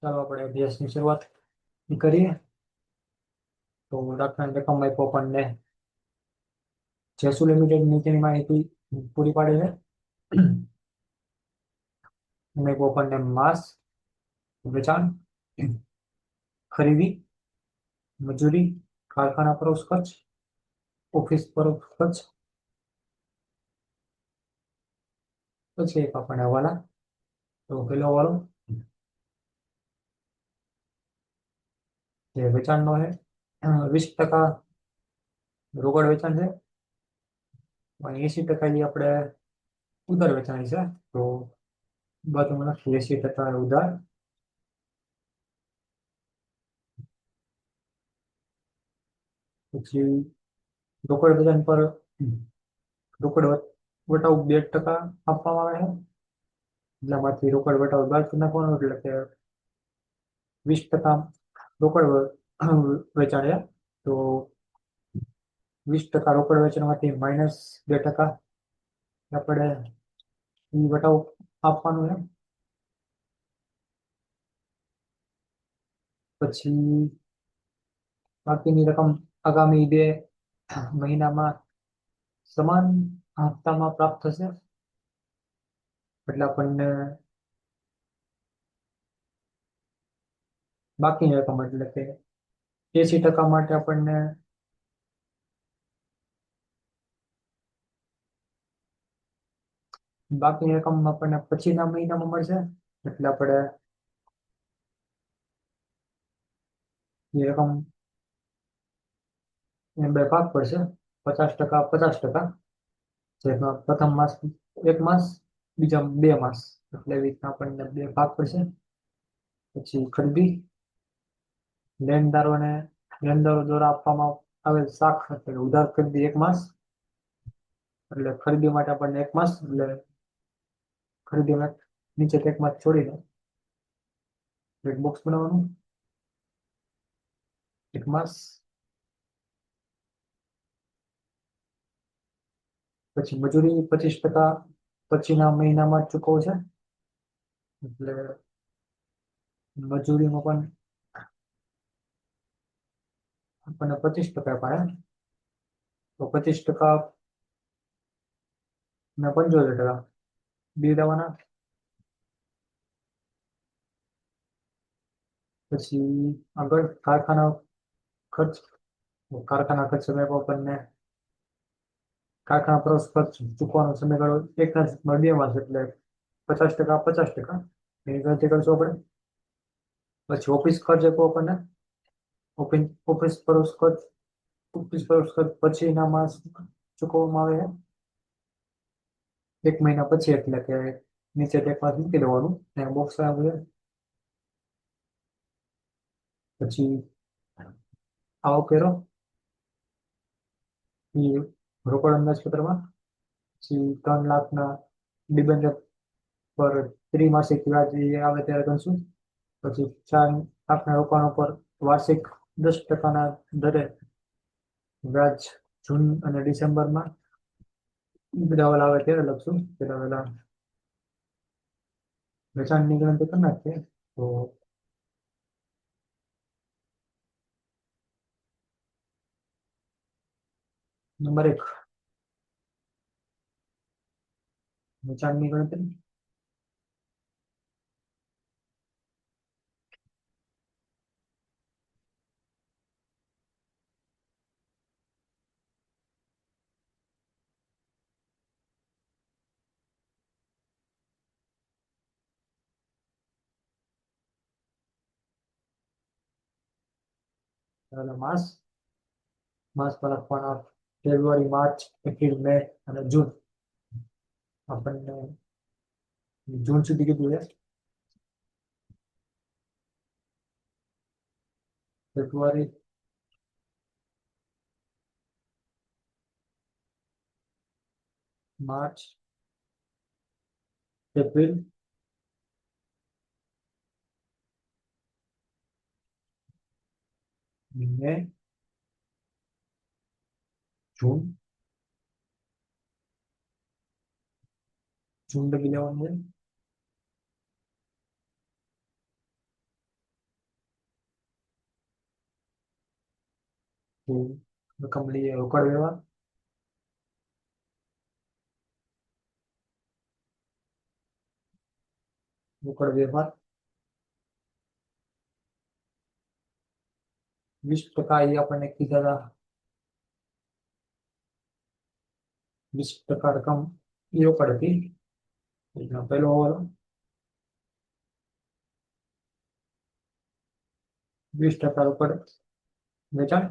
ચાલો આપણે અભ્યાસની શરૂઆત કરીએ. તો દાખલાની રકમ આપ્યો આપણને જેસુ લિમિટેડ નીચેની માહિતી પૂરી પાડે છે. અને આપણને માસ, વેચાણ, ખરીદી, મજૂરી, કારખાના પરોક્ષ ખર્ચ, ઓફિસ પરોક્ષ ખર્ચ, પછી એક આપણને હવાલા. તો પેલો હવાલો જે વેચાણનો છે 20% રોકડ વેચાણ છે અને 80% જે આપણે ઉધાર વેચાણ છે. તો બાજુમાં લખી 80% ઉધાર. પછી રોકડ વેચાણ પર રોકડ વટાવ 2% આપવામાં આવે છે. એટલામાંથી રોકડ વટાવ બાદ કરી નાખવાનો, એટલે કે 20% રોકડ વેચાણ છે. તો 20% રોકડ વેચાણમાંથી -2% આપણે વટાવ આપવાનું છે. પછી બાકીની રકમ આગામી 2 મહિનામાં સમાન હપ્તામાં પ્રાપ્ત થશે. એટલે આપણને બાકીની રકમ એટલે કે 80% માટે આપણને બાકીની રકમ આપણને પછીના મહિનામાં મળશે. એટલે આપણે એ રકમ બે ભાગ પડશે, 50%, 50%. જેમાં પ્રથમ માસ 1 માસ, બીજા 2 માસ, એટલે એવી રીતના આપણને 2 ભાગ પડશે. પછી ખરીદી, લેણદારો દ્વારા આપવામાં આવેલ શાખ એટલે ઉધાર ખરીદી 1 માસ, એટલે ખરીદી માટે આપણને 1 માસ, એટલે ખરીદીમાં નીચે 1 માસ છોડીને એક બોક્સ બનાવવાનું, 1 માસ. પછી મજૂરી 25% પછીના મહિનામાં ચૂકવશે. એટલે મજૂરીમાં પણ આપણને 25% અપાય. તો 25% ને 75% બે દેવાના. પછી આગળ કારખાના ખર્ચ. સમય પર આપણને કારખાના પરોક્ષ ખર્ચ ચૂકવાનો સમયગાળો 2 માસ, એટલે 50%, 50% એની ગણતરી કરશો આપણે. પછી ઓફિસ ખર્ચ આપ્યો આપણને, ઓફિસ પરોક્ષ ખર્ચ પછીના માસ ચૂકવવામાં આવે છે 1 મહિના પછી, એટલે કે નીચે 1 માસ મૂકી દેવાનું બોક્સ આવે. પછી આવકવેરો એ રોકડ અંદાજપત્રમાં. પછી 3 લાખના ડિબેન્ચર પર ત્રિમાસિક વ્યાજ આવે ત્યારે ગણશું. પછી 4 લાખના રોકાણો પર વાર્ષિક 10%ના દરે વ્યાજ જૂન અને ડિસેમ્બરમાં બધા આવે ત્યારે લખશું. પેલા વેચાણની ગણતરી કરી નાખીએ. તો નંબર 1 વેચાણની ગણતરી. માસ પર લખવાના ફેબ્રુઆરી, માર્ચ, એપ્રિલ, મે અને જૂન. આપણને જૂન સુધી કીધું છે. ફેબ્રુઆરી, માર્ચ, એપ્રિલ, મે, જૂન. જૂન લખી લેવાનું છે. તો રકમ લઈએ રોકડ વ્યવહાર. રોકડ વ્યવહાર 20% એ આપણને કીધા હતા. 20% રકમ એ રોકડ હતી. એનો પહેલો હવાલો 20% રોકડ વેચાણ.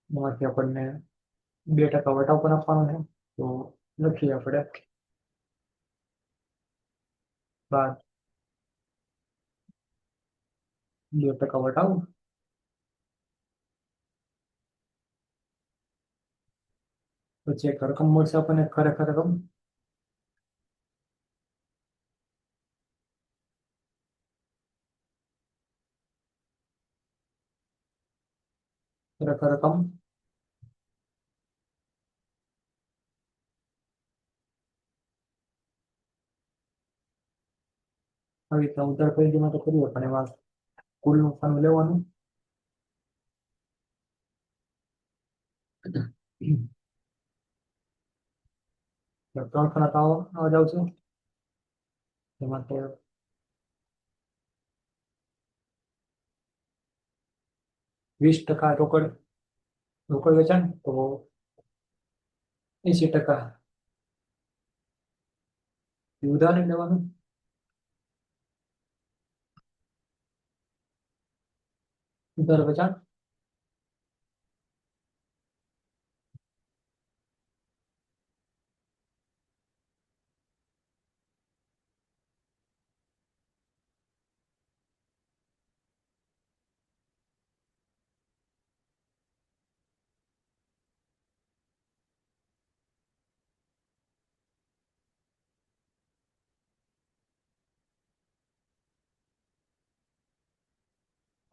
એમાંથી આપણને 2% વટાવ પણ આપવાનો છે. તો લખીએ આપણે 2% વટાવ. પછી એક રકમ મળશે આપણને ખરેખર રકમ. ખરેખર રકમ આવી રીતના ઉધાર ખરીદીમાં તો કરીએ પણ એમાં કુલ નુકસાન લેવાનું. ત્રણ ખરા આવવા જાવ છે. એમાં તો 20% રોકડ વેચાણ તો 80% ઉધાર લેવાનું. ઉધાર વેચાણ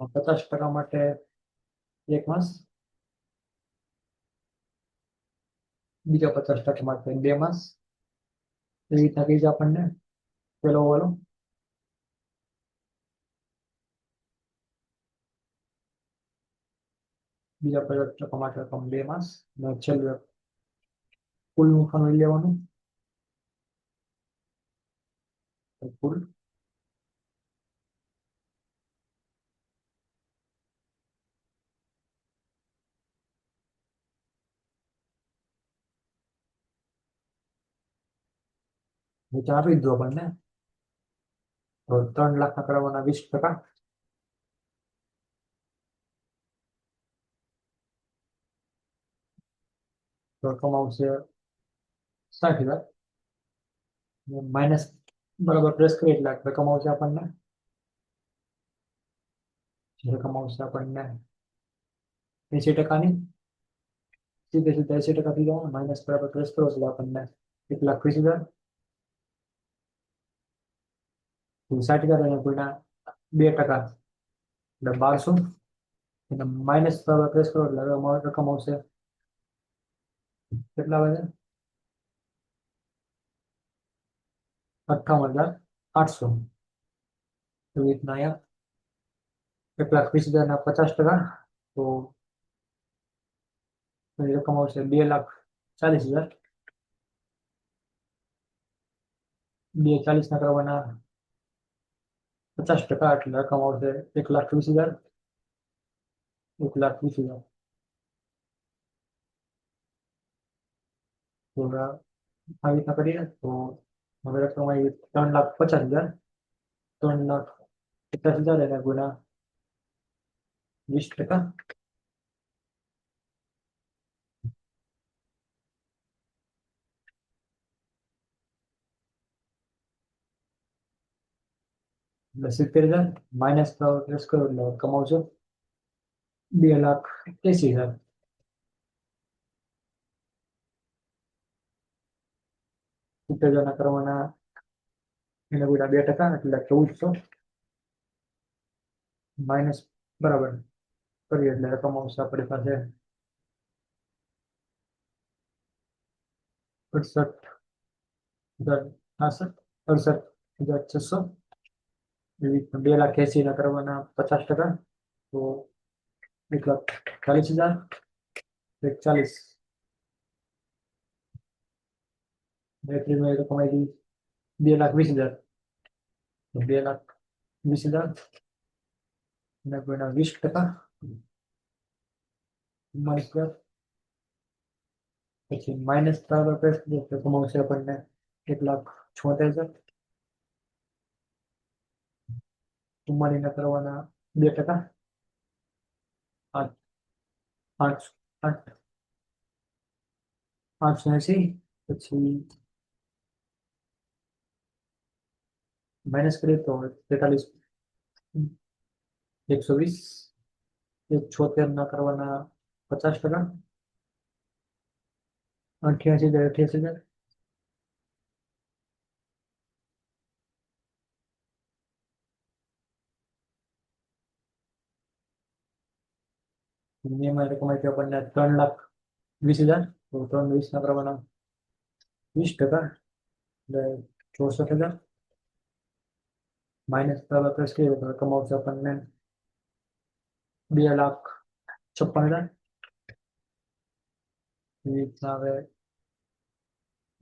તો 50% માટે 1 માસ. બીજા 50% માટે 2 માસ. એવી રીતના કીધું આપણને પેલો વાળો. બીજા 50% માટે રકમ 2 માસ. અને છેલ્લે કુલ નુકસાન લઈ લેવાનું. તો કુલ વેચાણ આપી દીધું આપણને. તો 3 લાખના કરવાના 20%. તો રકમ આવશે 60,000. માઇનસ બરાબર પ્રેસ કરીએ એટલે રકમ આવશે આપણને. રકમ આવશે આપણને 80%ની. સીધે સીધા 80% થઈ જવાનું. માઇનસ બરાબર પ્રેસ કરો એટલે આપણને 1,20,000. 60,000 અને કોઈના 2% એટલે 1200. અને માઇનસ બરાબર પ્રેસ કરો એટલે રકમ આવશે કેટલા વાગે 58,800. એવી રીતના અહીંયા 1,20,000 ના 50%. તો રકમ આવશે 2,40,000. 2,40,000 ના કરવાના 50% એટલે રકમ આવશે 1,20,000. 1,20,000. તો આવી રીતના કરીએ તો હવે રકમ આવી 3,50,000. 3,50,000 એને ગુણ્યા 20%. એટલે 70,000. માઇનસ પ્રેસ કરો એટલે રકમ આવશે 2,80,000. 70,000 ના કરવાના એને ગુણ્યા 2% એટલે 1,400. માઇનસ બરાબર કરીએ એટલે રકમ આવશે આપણી પાસે 68,066. એવી રીતના 2,80,000 ના કરવાના 50%. तो 1,40,000, 1,40,000 एप्रिल में तो कमाई थी 2,20,000, तो 2,20,000 ને કોઈના 20% માઇનસ પછી માઇનસ બરાબર પ્રેસ તો કમાવશે આપણને 1,76,000. ચુમ્માલીના કરવાના 2%, 8 8 8 880, પછી માઇનસ કરીએ તો 43, 120, 76 કરવાના 50%, 88,000 88,000. એમાં કમાઈ થયો આપણને 3,20,000, તો 3,20 કરવાના 20%, એટલે 64,000. માઇનસ પ્લસ કરીએ તો કમાવશે આપણને 2,56,000. એવી રીતના હવે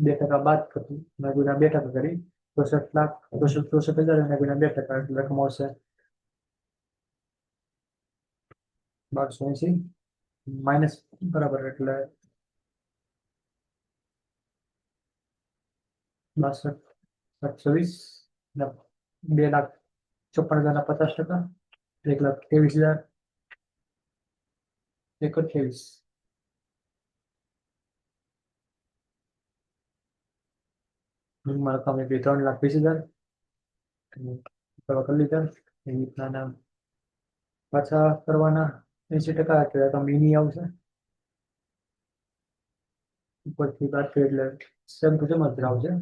2% બાદ કરતું અને ગુણ્યા 2% કરી 64,00,000 અને ગુણ્યા 2% એટલે કમાવશે 1,280. માઇનસ બરાબર એટલે 62,720 ને 2,56,000 50%, 1,23,028. મારા કામે 3,20,000 કરી લીધા. એ રીતના પાછા કરવાના 80% એટલે મિની આવશે. ઉપરથી બાદ કરીએ એટલે સેમ ટુ સેમ જ આવશે.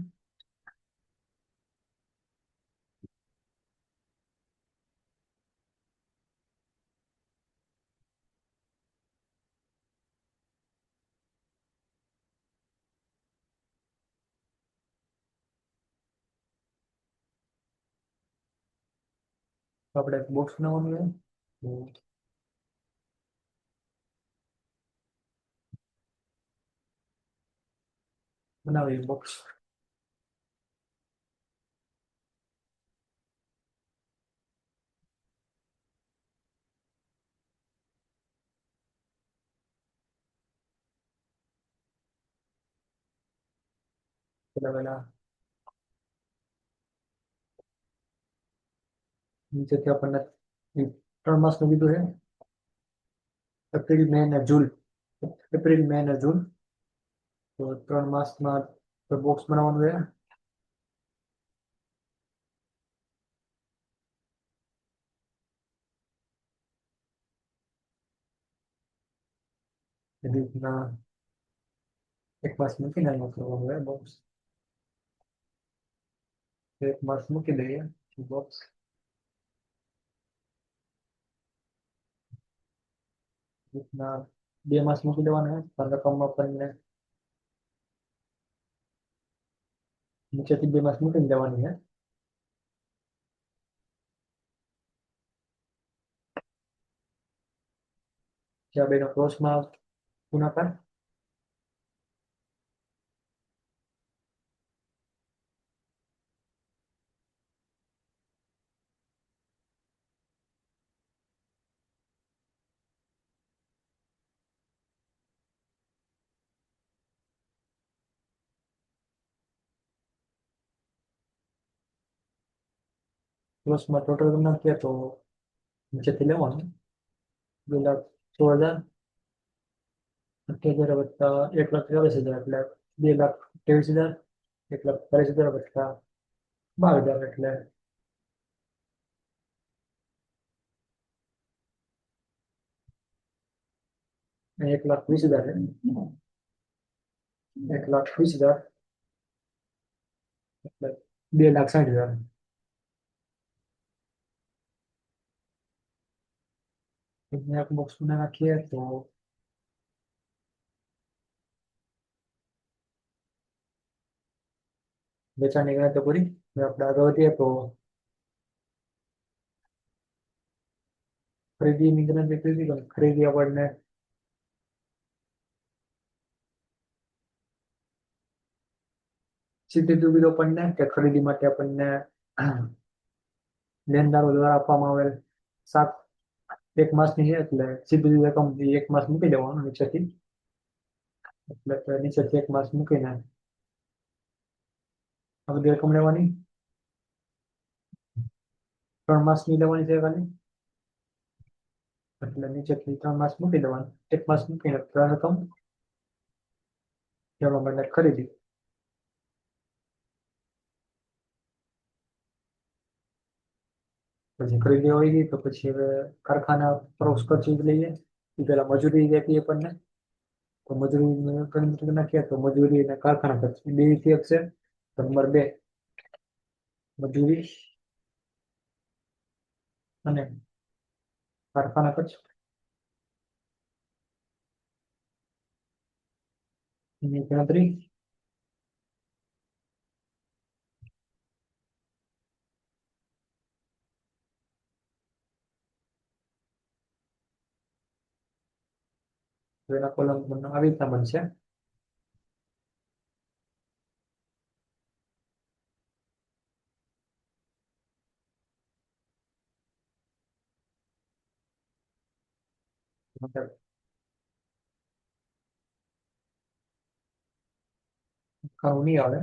આપણે એક બોક્સ બનાવવાનું છે. બનાવીએ બોક્સ. પહેલા નીચેથી આપણને 3 માસનું કીધું છે. એપ્રિલ મે ને જૂન, એપ્રિલ મે ને જૂન, તો 3 માસમાં બોક્સ બનાવવાનું છે. એ રીતના 1 માસ મૂકીને એમાં કરવાનું છે બોક્સ. 1 માસ મૂકી દઈએ બોક્સ. રીતના 2 માસ મૂકી દેવાના છે. પણ રકમ આપણને નીચેથી 2 માસ મૂકી દેવાની છે. જ્યાં બેનો ક્રોસમાં ગુણાકાર ક્રોસમાં ટોટલ નાખીએ તો નીચેથી લેવાનું 2,16,000, 28,000 વત્તા 1,23,000 એટલે 2,23,000, 1,23,000 વત્તા 12,000 એટલે 1,20,000 છે. 1,20,000 એટલે 2,60,000. એક બોક્સ નાખીએ તો વેચાણની ગણતરી પૂરી. હવે આપણે આગળ વધીએ તો ખરીદીની ગણતરી કરી દીધી. ખરીદી આપણને સીધી સુવિધો આપણને કે ખરીદી માટે આપણને લેણદારો દ્વારા આપવામાં આવેલ 1 માસની છે એટલે સીધી રકમ 1 માસ મૂકી દેવાનું નીચેથી. એટલે કે નીચેથી 1 માસ મૂકીને આ બધી રકમ લેવાની. 3 માસની લેવાની છે ખાલી. એટલે નીચેથી 3 માસ મૂકી દેવાનું. 1 માસ મૂકીને 3 રકમ લેવા માટે ખરીદી. પછી ખરીદી હોઈ ગઈ તો પછી હવે કારખાના પરોક્ષ ખર્ચ લઈએ. એ પેલા મજૂરી આપી આપણને. તો મજૂરી ગણતરી નાખીએ તો મજૂરી અને કારખાના ખર્ચ બે થી છે. નંબર 2 મજૂરી અને કારખાના ખર્ચ ની ગણતરી. એના કોલમ આવી રીતના બનશે. આવું નહીં આવે.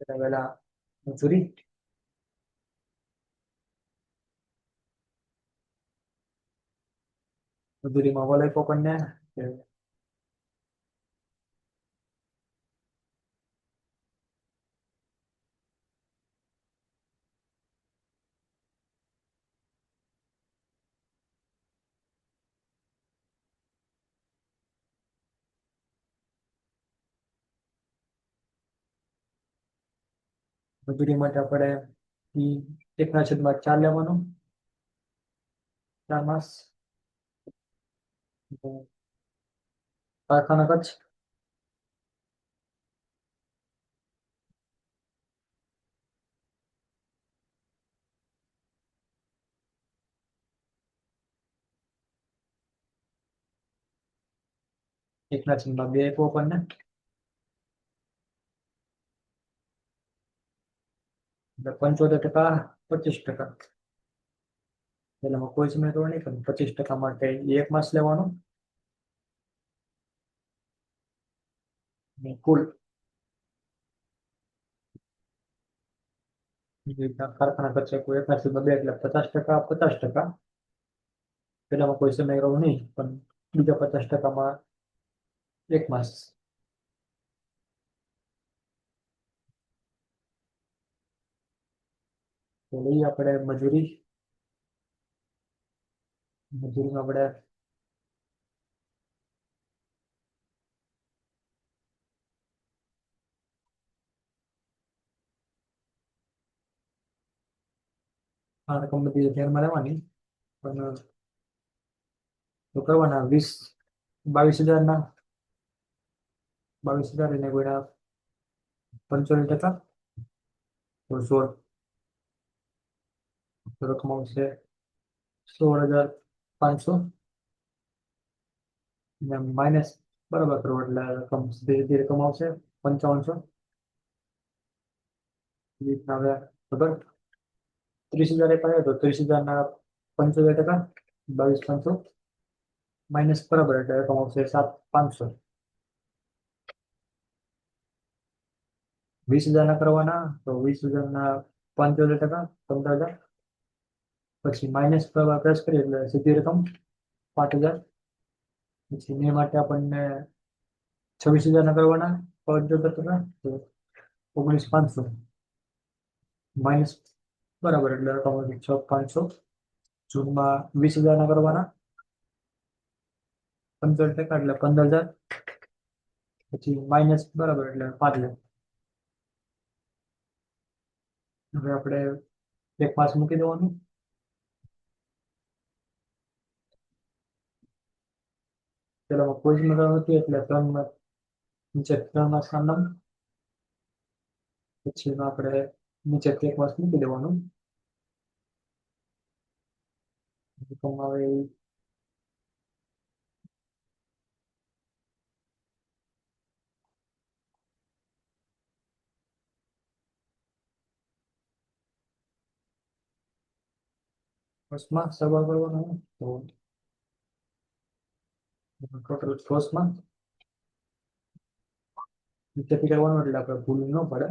પહેલા મજૂરી મજૂરીમાં વલય આપણને મજૂરી માટે આપણે 1/4 લેવાનું. 4 માસ. કારખાના ખર્ચ 1/2 આપ્યો આપણને. એટલે 75% 25%. પેલામાં કોઈ સમય તો નહીં પણ 25% માટે 1 માસ લેવાનું. અને કુલ કારખાના ખર્ચ કોઈ 1/2 એટલે 50%. 50%. પેલામાં કોઈ સમય રહો નહીં પણ બીજા 50%માં 1 માસ. તો લઈએ આપણે મજૂરી. મજૂરીમાં આપણે આ રકમ બધી ધ્યાનમાં લેવાની. પણ તો કરવાના 22,000 22,000 એને ગુણ્યા 75%. તો 16 રકમ આવશે 16,500. માઇનસ બરાબર કરો એટલે રકમ સીધી રકમ આવશે 5500. હવે ખબર 30,000 આપ્યા તો 30,000 75%. 22,500 માઇનસ બરાબર એટલે રકમ આવશે 7,500. 20,000 કરવાના તો 20,000 75%. 15,000. પછી માઇનસ પ્રેસ કરીએ એટલે સીધી રકમ 5,000. પછી મે માટે આપણને 26,000 ના કરવાના પર જો હતા તો 19,500 માઇનસ બરાબર એટલે રકમ 6,500. જૂનમાં 20,000 ના કરવાના 15% એટલે 15,000. પછી માઇનસ બરાબર એટલે 5,000. હવે આપણે એક પાસ મૂકી દેવાનું. પેલામાં કોઈ જ મગર નથી એટલે 3 નીચે 3 સ્થાન. પછી આપણે નીચે એક માસ મૂકી દેવાનું. રકમ આવે કોષમાં સર્વ કરવાનું તો ટોટલ કોષમાં નીચેથી કરવાનું એટલે આપણે ભૂલ ન પડે.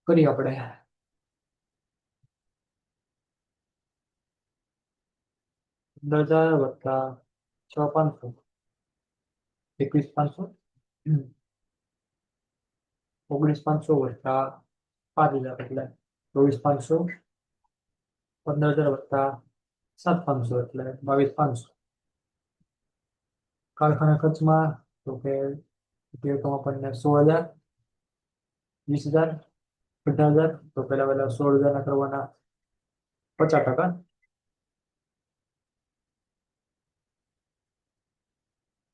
કરીએ આપણે 15,000 વત્તા 6,500 21,500. 19,500 વત્તા 5,000 એટલે 24,500. 15,000 વત્તા 7,500 એટલે 22,500. કારખાના ખર્ચમાં તો કે આપણને 16,000 20,000 18,000. તો પહેલા 16,000 ના કરવાના 50%.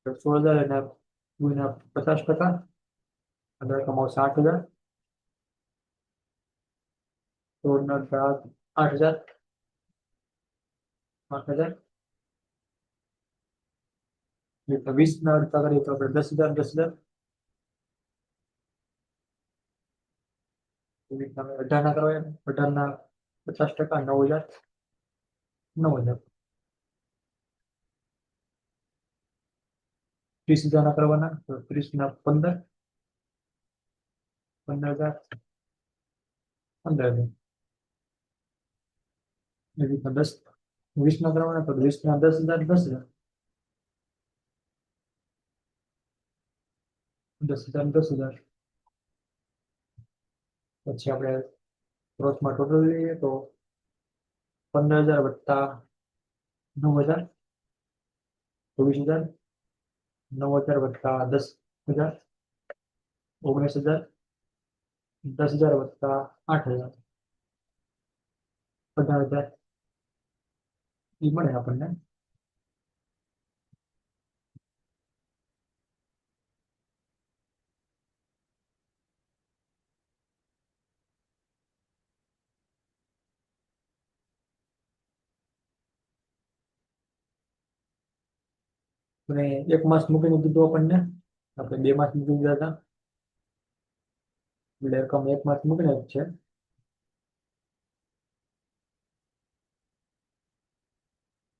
તો 16,000 એના ગુણ્યા 50%. અને રકમ આવશે 8,000. 16 8,000. 8,000. 20 ના અડધા કરીએ તો આપણે 10,000 10,000. 18 ના કરવા 18 ના 50%. 9,000 9,000. 30,000 ના કરવાના તો 30 ના 15 15,000 15,000. એવી રીતના 10 20 ના કરવાના તો 20 ના 10,000 10,000. 10,000 10,000. પછી આપણે ગ્રોથમાં ટોટલ લઈએ તો 15,000 વત્તા 9,000 24,000. 9,000 વત્તા 10,000 19,000. 10,000 વત્તા 8,000 18,000. એ મળે આપણને. અને 1 માસ મૂકીને દીધું આપણને. આપણે 2 માસ મૂકી દીધા હતા એટલે રકમ 1 માસ મૂકીને જ છે.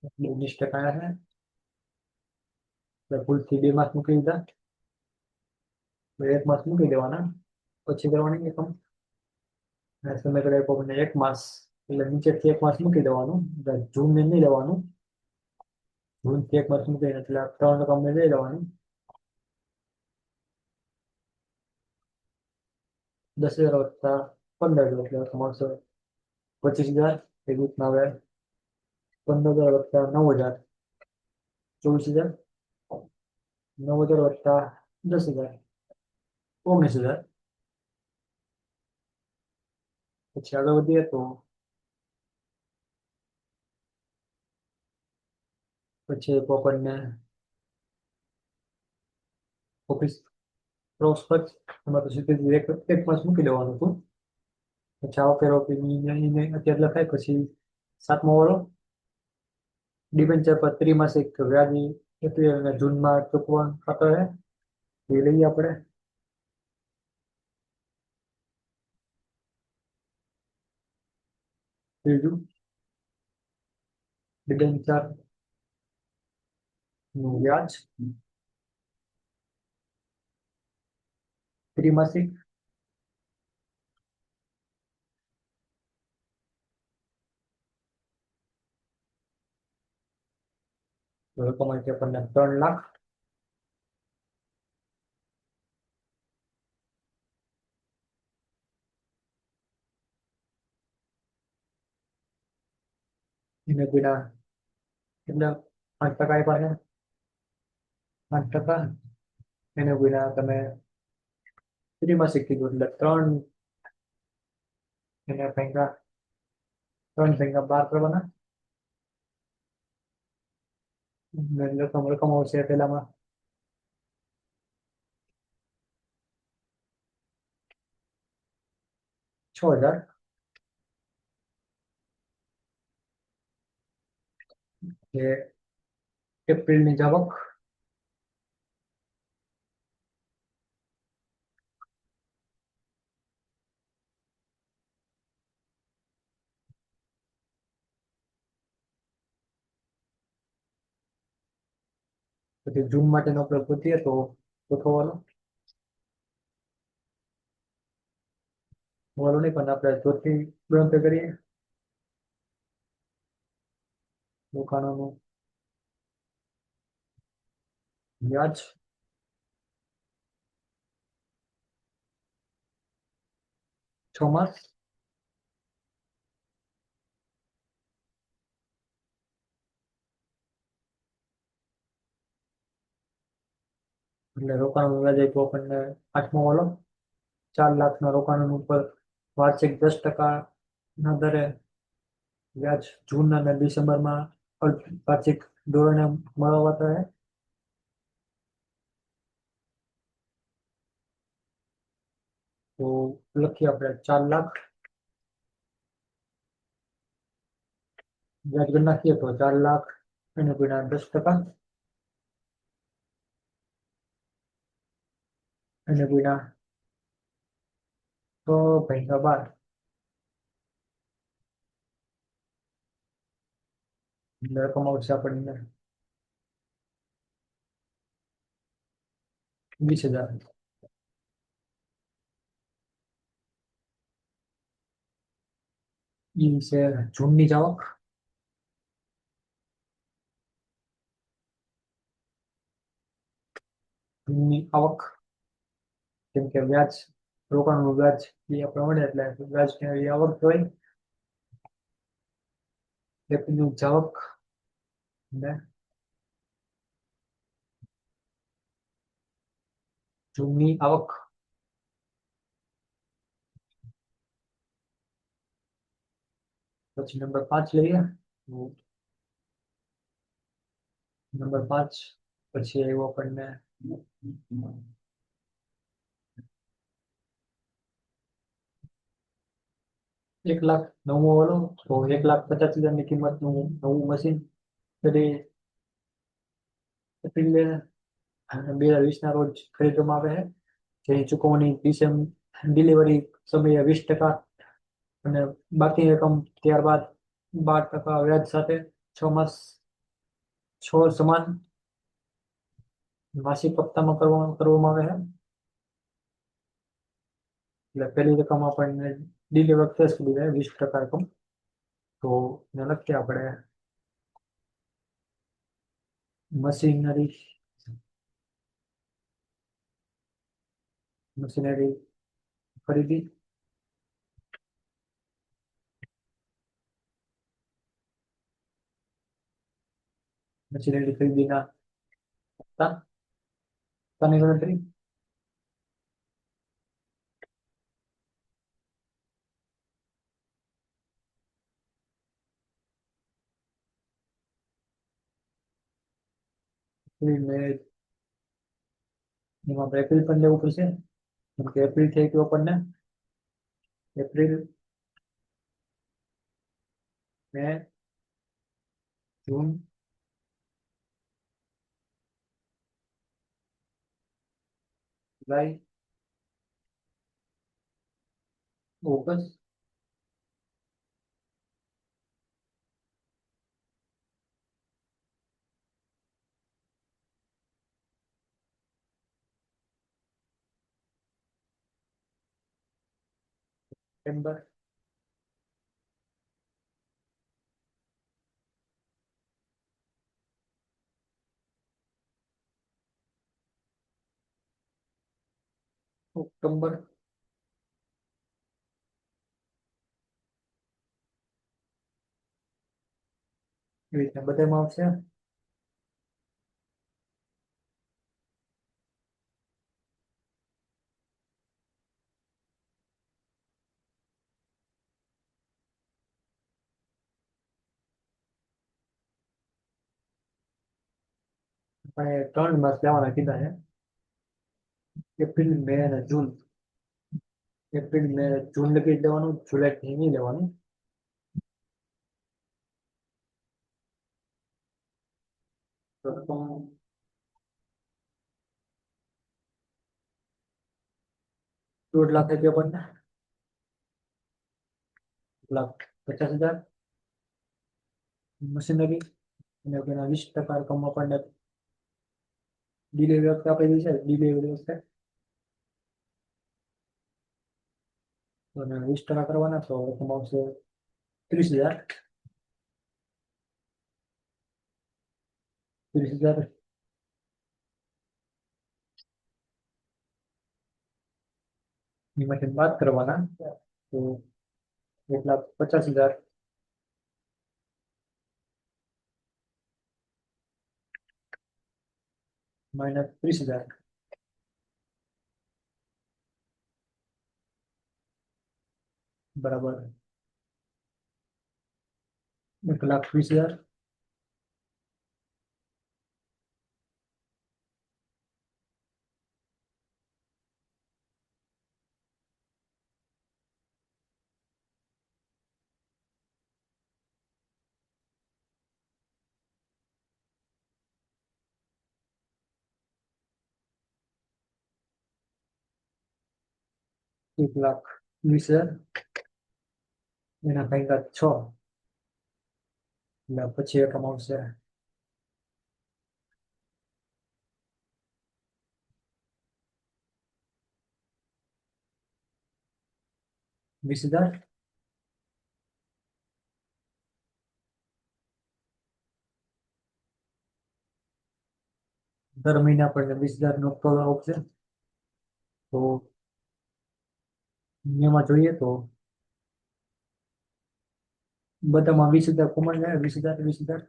એટલે 19% છે. એટલે ભૂલથી 2 માસ મૂકી દીધા. 1 માસ મૂકી દેવાના પછી કરવાની રકમ. અને સમય કર્યા આપણને 1 માસ એટલે નીચેથી 1 માસ મૂકી દેવાનું. જૂન ને નહીં લેવાનું. જૂનથી 1 માસ મૂકીને એટલે 3 રકમ લઈ લેવાની. 10,000 વત્તા 15,000 એટલે રકમ આવશે 25,000. એ રીતના હવે 15,000 વત્તા 9,000 24,000. 9,000 વત્તા 10,000 19,000. પછી આગળ વધીએ તો પછી આપણને ઓફિસ ક્રોસ ખર્ચ એમાં તો સીધું એક માસ મૂકી દેવાનું હતું. પછી આ વખતે અત્યારે લખાય પછી 7મો વાળો ડિબેન્ચર પર ત્રિમાસિક વ્યાજની એપ્રિલ અને જૂનમાં ચૂકવવાનું ખાતો છે. એ લઈએ આપણે. ત્રીજું ડિબેન્ચર નું વ્યાજ ત્રિમાસિક તો રકમ આવી છે આપણને 3 લાખ. એને ગુણ્યા કેટલા? 5% આપ્યા છે. 5%. એને ગુણ્યા તમે ત્રિમાસિક કીધું એટલે 3. એને ભેગા 3 ભેગા 12 કરવાના. એટલે રકમ રકમ આવશે પેલામાં 6,000. એ એપ્રિલની આવક. પછી જૂન માટેનો આપણે પૂછીએ તો ચોથો વાલો નહીં પણ આપણે ચોથી ગણતરી કરીએ. રોકાણોનું વ્યાજ 6 માસ. એટલે રોકાણનું વ્યાજ આપ્યું આપણને 8મો વાલો. 4 લાખના રોકાણ ઉપર વાર્ષિક 10% ના દરે વ્યાજ જૂન અને ડિસેમ્બરમાં વાર્ષિક ધોરણે મળવાતા રહે. તો લખીએ આપણે 4 લાખ વ્યાજ કરી નાખીએ તો 4 લાખ એને ગુણ્યા 10%. એને ગુણ્યા 6/12. એટલે રકમ આવશે આપણને 20,000. એ છે જૂનની આવક. જૂનની આવક કેમ કે વ્યાજ રોકાણનું વ્યાજ એ આપણે મળે એટલે વ્યાજની આવક હોય. એપ્રિલની આવક ને જૂનની આવક. પછી નંબર 5 લઈએ. નંબર 5 પછી આવ્યો આપણને 1 લાખ. 9મો વાળો તો 1,50,000ની કિંમતનું નવું મશીન કરી એપ્રિલ 2020ના રોજ ખરીદવામાં આવે છે. જેની ચૂકવણી ડિલિવરી સમયે 20%. અને બાકી રકમ ત્યારબાદ 12% વ્યાજ સાથે 6 માસ 6 સમાન માસિક હપ્તામાં કરવામાં આવે છે. એટલે પહેલી રકમ આપણને ડિલિવર કેશ કરી દે 20% રકમ. તો એને લખીએ આપણે મશીનરી ખરીદી. મશીનરી ખરીદીના હપ્તાની ગણતરી. એપ્રિલ એમાં આપણે એપ્રિલ પણ લેવું પડશે કેમ કે એપ્રિલ થઈ ગયો આપણને એપ્રિલ મે જૂન જુલાઈ ઓગસ્ટ સપ્ટેમ્બર ઓક્ટોબર એવી રીતના બધામાં આવશે. આપણે 3 માસ લેવાના કીધા છે. એપ્રિલ, મે અને જૂન. એપ્રિલ, મે, જૂન લગી જ લેવાનું, જુલાઈ નહીં લેવાનું. તો રકમ 1.5 લાખ રૂપિયા પડે. 1,50,000 મશીનરી અને તેના 20% રકમ આપણને ડિલિવરી વખતે આપેલી છે. ડિલિવરી વખતે અને 20% કરવાના તો રકમ આવશે 30,000. 30,000 એમાંથી બાદ કરવાના તો 1,50,000 માઇનસ 30,000 બરાબર 1,20,000. 1,20,000 એના ભાગ્યા 6 એટલે પછી રકમ આવશે 20,000. દર મહિને આપણને 20,000 નો હપ્તો આવશે. તો એમાં જોઈએ તો બધામાં 20,000 કોમન જાય. 20,000, 20,000,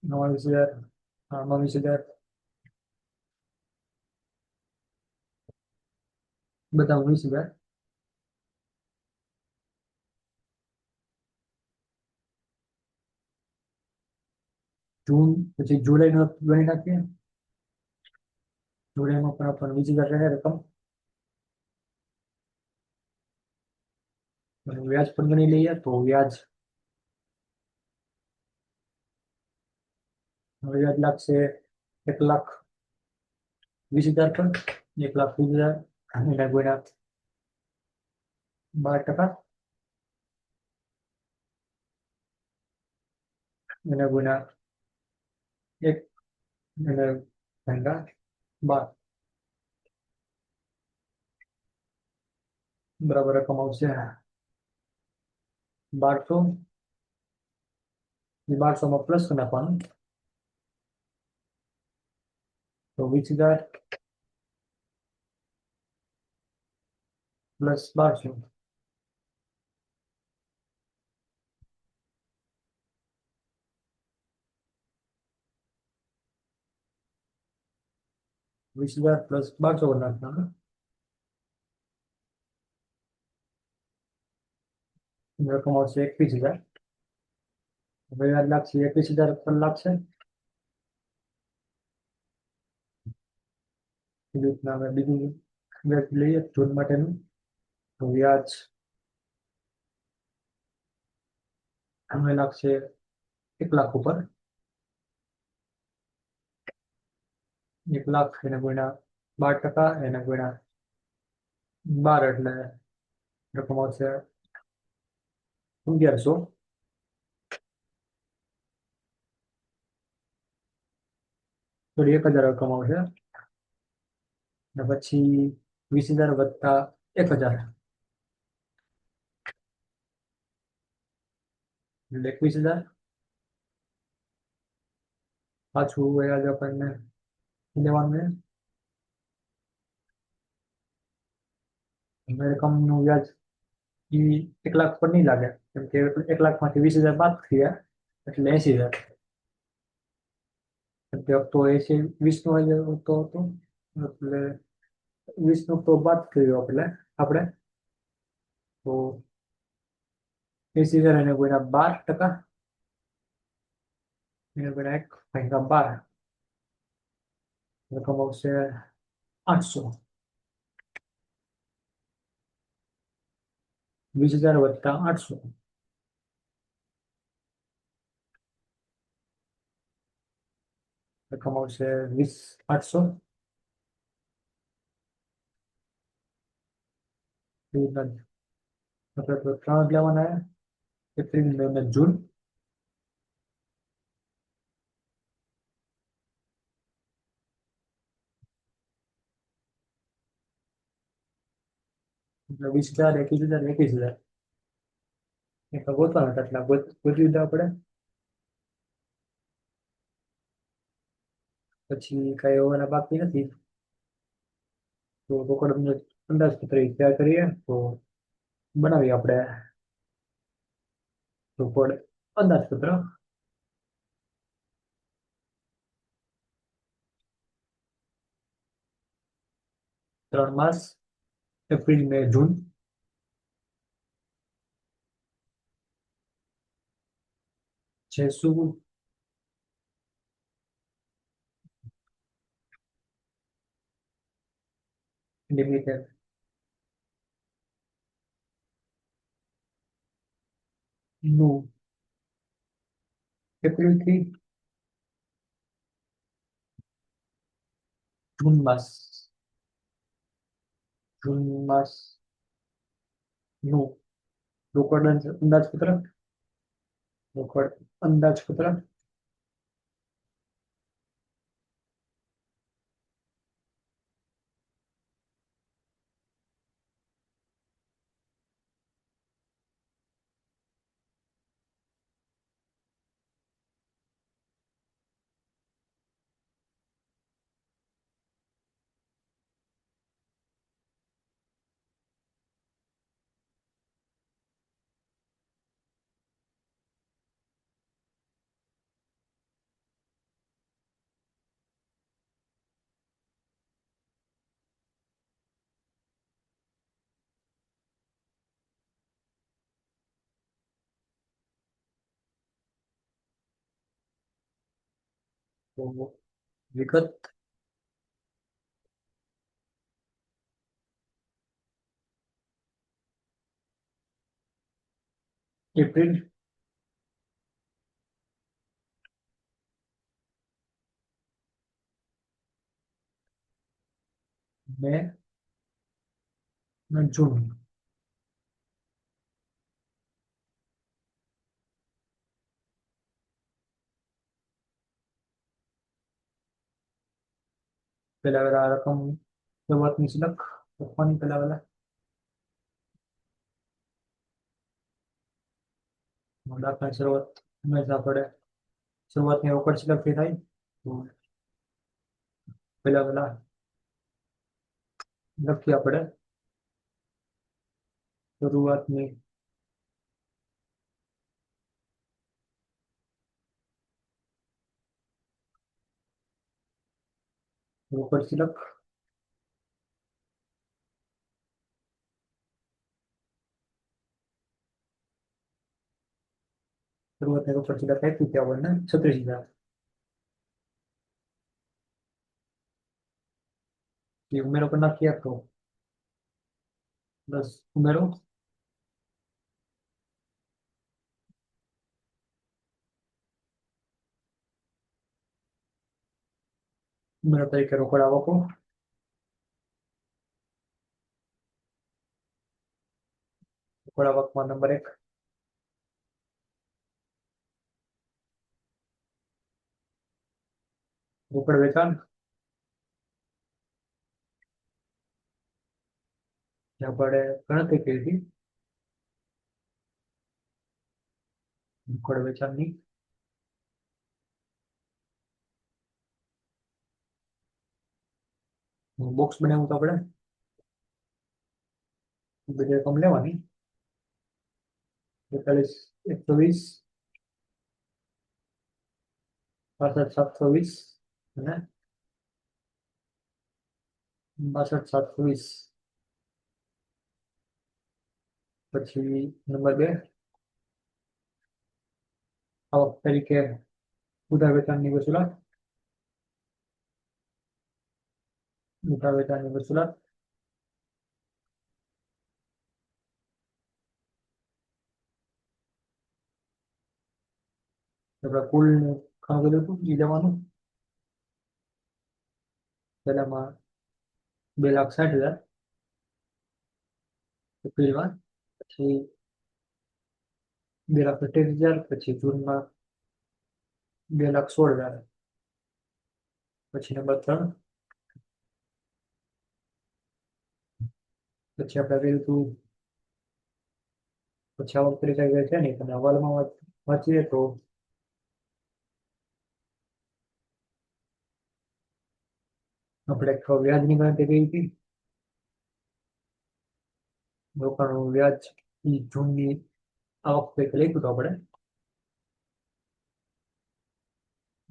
નવા 20,000, આમાં 20,000, બધા 20,000. જૂન પછી જુલાઈ નો ગણી નાખીએ. જુલાઈમાં પણ આપણને 20,000 રહે રકમ. અને વ્યાજ પણ ગણી લઈએ તો વ્યાજ વ્યાજ લાગશે 1,20,000 પર. 1,20,000 એના ગુણ્યા 12%. એના ગુણ્યા 1 અને ભાગ્યા 12 બરાબર રકમ આવશે 1,200. 1,200 પ્લસ નાખવાનું તો 20,000 પ્લસ 1,200 20,000 પ્લસ 1,200 નાખવાનું રકમ આવશે 21,000. હવે વ્યાજ લાગશે 21,000 પર લાગશે. એવી રીતના અમે બીજું વ્યાજ લઈએ જૂન માટેનું. તો વ્યાજ અમે લાગશે 1,00,000 ઉપર. 1,00,000 એને ગુણ્યા 12%, એને ગુણ્યા 12 એટલે રકમ આવશે 1,100. થોડી 1,000 રકમ આવશે. અને પછી 20,000 વત્તા 1,000 એટલે 21,000. પાછું વ્યાજ આપણને લેવાનું છે રકમનું વ્યાજ એ 1 લાખ પર નહીં લાગે, કેમ કે 1 લાખમાંથી 20,000 બાદ થયા એટલે 80,000. કેમ કે હપ્તો 20 નો હપ્તો હતો એટલે 20 નો હપ્તો બાદ કર્યો એટલે આપણે તો 80,000 એને કોઈના 12%, એને કોઈના 1 ભાગ્યા 12 રકમ આવશે 800. 20,000 વત્તા 800 રકમ આવશે 20,800. આપણે તો 3 જ લેવાના, એપ્રિલ મે અને જૂન. એટલે 20,000, 21,000, 21,000 એટલે ગોતવાના હતા, એટલે ગોતી દીધા આપણે. પછી કઈ હોવાના બાકી નથી, તો રોકડ અંદાજપત્ર તૈયાર કરીએ. તો બનાવીએ આપણે રોકડ અંદાજપત્ર. 3 માસ, એપ્રિલ મે જૂન. જેસુ લિમિટેડ નું એપ્રિલ થી જૂન માસ નું રોકડ અંદાજપત્ર. તો વિગત એપ્રિલ મે અને જૂન. પેલા વેલા રકમ શરૂઆતની સિલક લખવાની. પેલા વેલા દાખલાની શરૂઆત હંમેશા આપણે શરૂઆતની રોકડ સિલકથી થાય. તો પેલા વેલા લખીએ આપણે શરૂઆતની રોકડ સિલક. શરૂઆતની રોકડ સિલક આપી હતી આપણને 36,000. એ ઉમેરો પર નાખીએ તો 10 ઉમેરો. ઉમેરો તરીકે રોકડ આવકો. રોકડ આવકમાં નંબર 1 રોકડ વેચાણ. જ્યાં આપણે ગણતરી કરી હતી રોકડ વેચાણની. બોક્સ બનાવ્યું તો આપણે બધી રકમ લેવાની. 42 120 62 720 અને 62 720. પછી નંબર 2, આવક તરીકે ઉધાર વેચાણની વસૂલાત. ઉધાર વેચાણની વસૂલાત આપણે કુલ ઘણું બધું હતું એ લેવાનું. પહેલામાં 2,60,000 એપ્રિલમાં, પછી 2,28,000, પછી જૂનમાં 2,16,000. પછી નંબર 3, પછી આપણે કર્યું હતું. પછી આવક તરીકે છે નહીં તમે અહેવાલમાં વાંચીએ તો આપણે વ્યાજની ગણતરી કરી હતી. રોકાણનું વ્યાજ એ જૂનની આવક તરીકે લખ્યું હતું આપણે.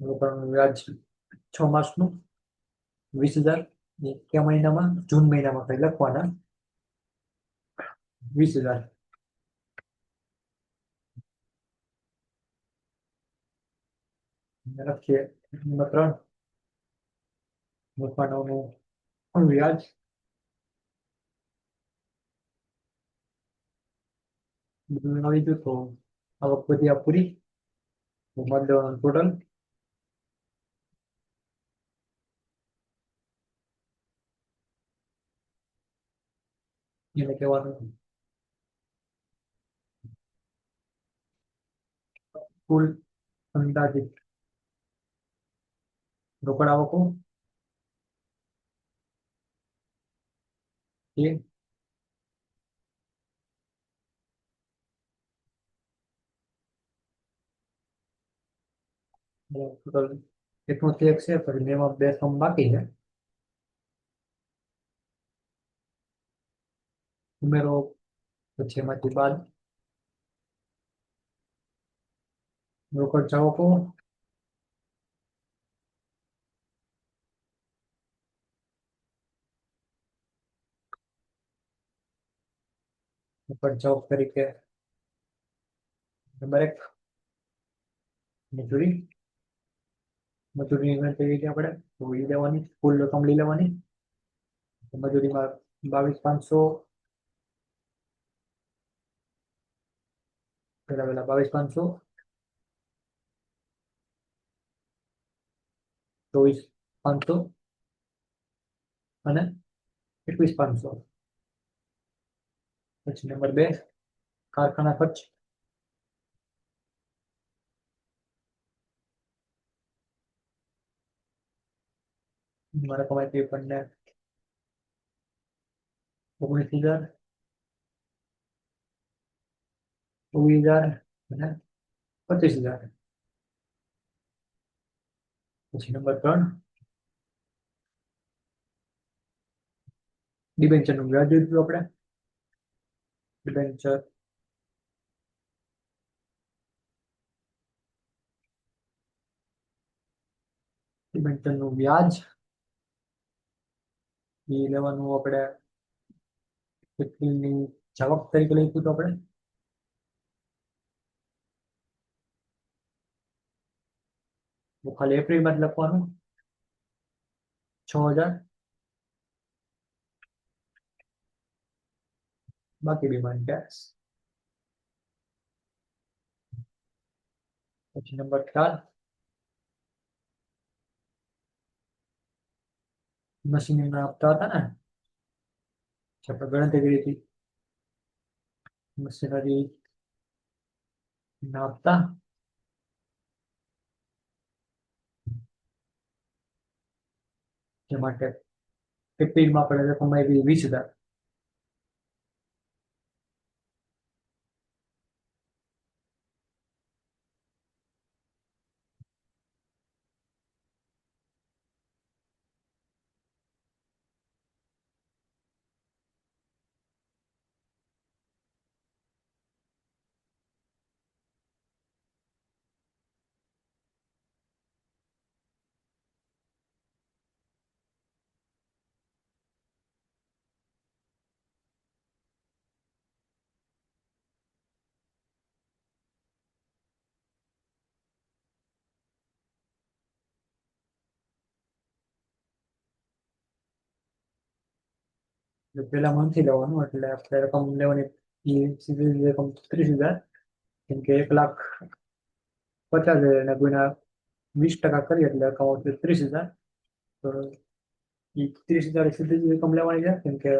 રોકાણનું વ્યાજ 6 માસનું 20,000. કયા મહિનામાં? જૂન મહિનામાં કઈ લખવાના 20,000. લખીએ નંબર 3, રોકાણોનું વ્યાજ બધું આવી ગયું તો આવક બધી આ પૂરી. ટોટલ એને કહેવાનું કુલ અંદાજિત રોકડ આવકો એ ટોટલ એટલું ચેક છે. પછી એમાં 2 સમ બાકી છે. ઉમેરો પછી એમાંથી બાદ રોકડ જાવકો રોકડ જાવક તરીકે નંબર 1, મજૂરી. મજૂરીની ગણતરી કરી આપણે તો એ લેવાની કુલ રકમ લઈ લેવાની. મજૂરીમાં 22,500 પેલા 22,500, 24,500 અને 21,500. પછી નંબર 2, કારખાના ખર્ચ. મારા કમાઈ આપણને 19,000, 24,000 અને 25,000. પછી નંબર 3, ડિબેન્ચરનું વ્યાજ લીધું આપણે. ડિબેન્ચર ડિબેન્ચરનું વ્યાજ એ લેવાનું આપણે એપ્રિલની જાવક તરીકે લખ્યું હતું આપણે. ખાલી એપ્રિલમાં જ લખવાનું 6,000. બાકી ડિમાન્ડ ટેક્સ. પછી નંબર 4, મશીનરીના હપ્તા હતા ને આપણે ગણતરી કરી હતી. મશીનરી ના હપ્તા જે માટે એપ્રિલમાં આપણે રકમ આવી 20,000. પેલા મનથી લેવાનું એટલે આપણે રકમ લેવાની સીધી રકમ 30,000, કેમ કે 1,50,000 અને કોઈના 20% કરીએ એટલે રકમ આવશે 30,000. તો એ 30,000 સીધી જ રકમ લેવાની છે, કેમ કે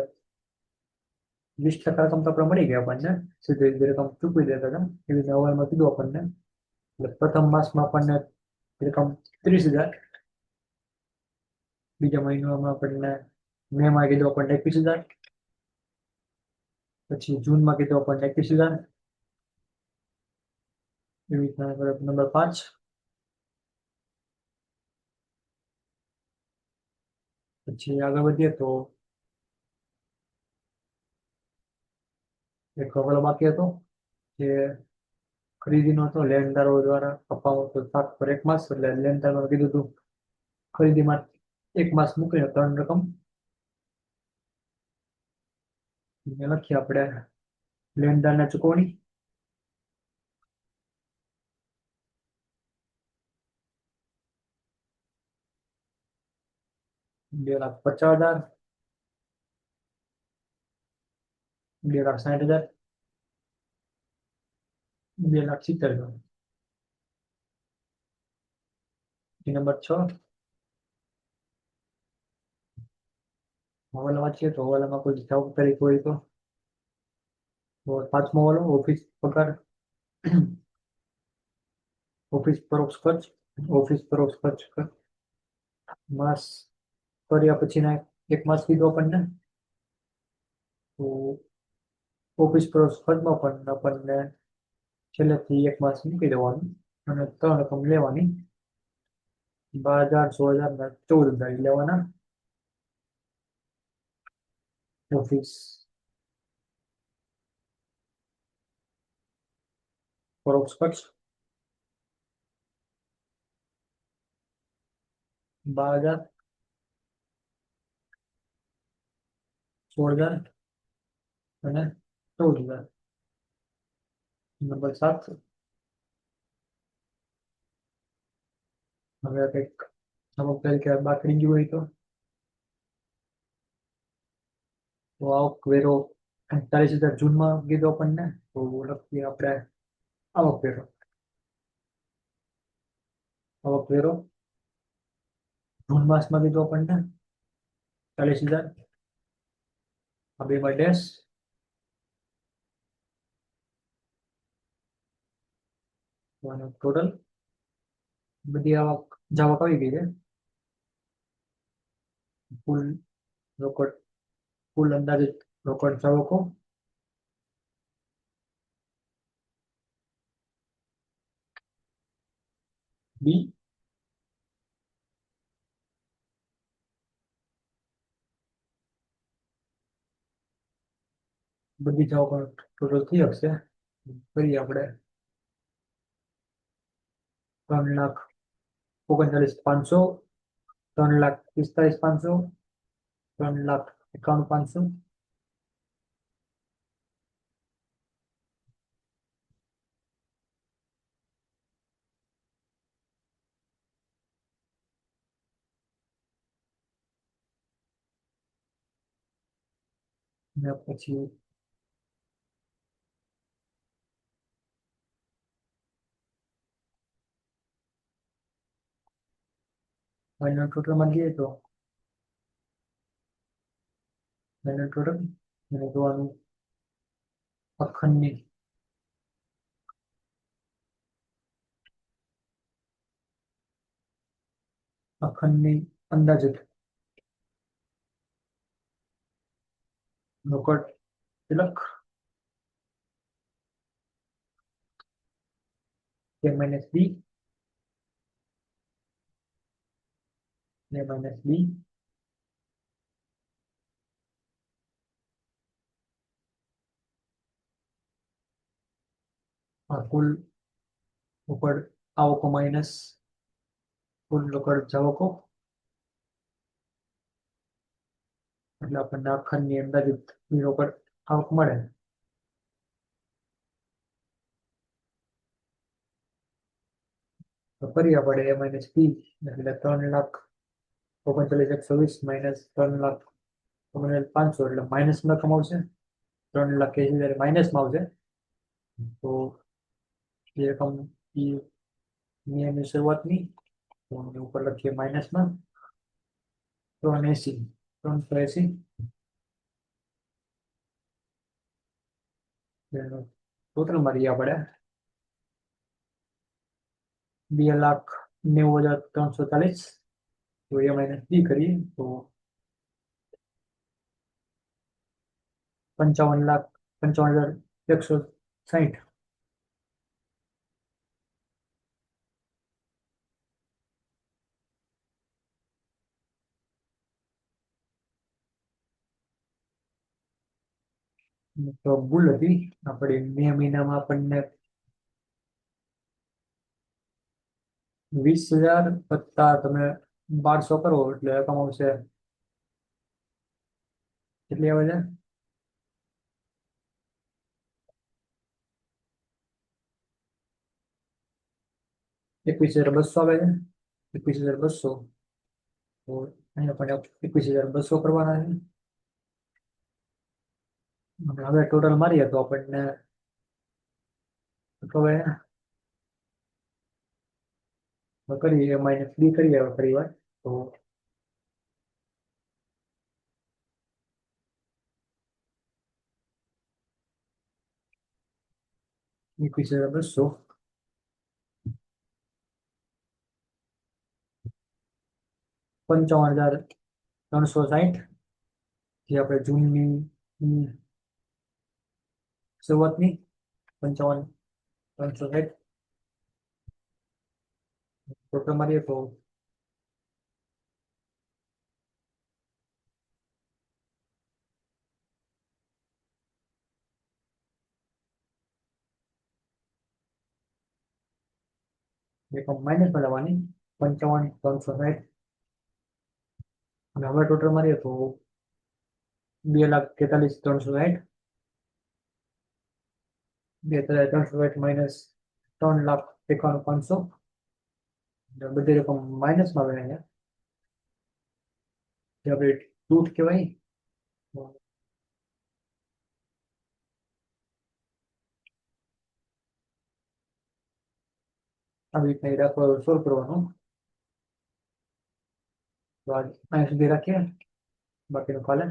20% રકમ તો આપણે મળી ગઈ આપણને, સીધી જ રકમ ચૂકવી દેતા હતા એવી રીતે હવાલમાં કીધું આપણને. એટલે પ્રથમ માસમાં આપણને રકમ 30,000, બીજા મહિનામાં આપણને મેમાં કીધું આપણને 21,000, પછી જૂનમાં કીધું આપણને 21,000. એવી રીતના નંબર 5. પછી આગળ વધીએ તો એક હવાલો બાકી હતો જે ખરીદીનો હતો, લેણદારો દ્વારા આપવામાં આવતો 7 પર 1 માસ. એટલે લેણદારો કીધું હતું ખરીદીમાં 1 માસ મૂકીને 3 રકમ લખીએ આપણે. લેણદારને ચૂકવણી 2,50,000, 2,60,000, 2,70,000. નંબર 6. હવાલા વાંચીએ તો હવાલામાં કોઈ જવાબદારી હોય તો 5મો હવાલો ઓફિસ પગાર. ઓફિસ પરોક્ષ ખર્ચ. ઓફિસ પરોક્ષ ખર્ચ માસ કર્યા પછીના 1 માસ કીધું આપણને. તો ઓફિસ પરોક્ષ ખર્ચમાં પણ આપણને છેલ્લેથી 1 માસ મૂકી દેવાનું અને 3 રકમ લેવાની. 12,000, 16,000 ને 14,000 લેવાના. ઓફિસ પરોક્ષ ખર્ચ 12,000, 16,000 અને 14,000. નંબર 7. હવે કંઈક અમુક તરીકે બાકી ગયું હોય તો આવક વેરો 48,000 જૂનમાં કીધો આપણને. તો લખીએ આપણે આવક વેરો. આવક વેરો જૂન માસમાં કીધો આપણને 40,000. આ બેમાં ડેશ. ટોટલ બધી આવક જાવક આવી ગઈ છે. કુલ રોકડ, કુલ અંદાજિત રોકડ જાવકો બી. બધી જાવકો ટોટલ થઈ હશે. કરીએ આપણે 3,39,500, 3,45,500, 3,51,500. ને પછી ફાઇનલ ટોટલમાં જઈએ તો ફાઇનલ ટોટલ એને જોવાનું અખંડની અંદાજિત રોકડ તિલક A minus B, A minus B, આ કુલ રોકડ આવકો માઇનસ કુલ રોકડ જાવકો, એટલે આપણને અખંડની અંદાજિત રોકડ આવક મળે. તો કરીએ આપણે A minus B એટલે 3,39,120 માઇનસ 3,51,500 તો મને 500 એટલે માઇનસમાં રકમ આવશે. 3 લાખ એ જ્યારે માઇનસમાં આવશે તો એ રકમ એ નિયમની શરૂઆતની, તો અમે ઉપર લખીએ માઇનસમાં 380, 380 ટોટલ મારી આપણે 2,90,340. તો એ માઇનસ બી કરીએ તો 55,55,160. તો ભૂલ હતી આપણે મે મહિનામાં આપણને 20,000 વત્તા તમે 1200 કરો એટલે રકમ આવશે કેટલી આવે છે? 21,200 આવે છે. 21,200. તો અહીંયા પણ 21,200 કરવાના છે. અને હવે ટોટલ મારીએ તો આપણને હવે કરીએ માઇનસ બી કરીએ હવે ફરી વાર તો 21,200 55,360 જે આપણે જૂનની શરૂઆતની 55,360 ટોટલ મારીએ તો રકમ માઇનસમાં લેવાની 55,360 અને હવે ટોટલ મારીએ તો 2,43,360. 2,360 માઇનસ 3,51,500. બધી રકમ માઇનસમાં આવે અહીંયા જે આપણે રૂટ કહેવાય. આવી રીતના એ દાખલો સોલ્વ કરવાનો. તો આજ અહીંયા સુધી રાખીએ, બાકીનું કાલે.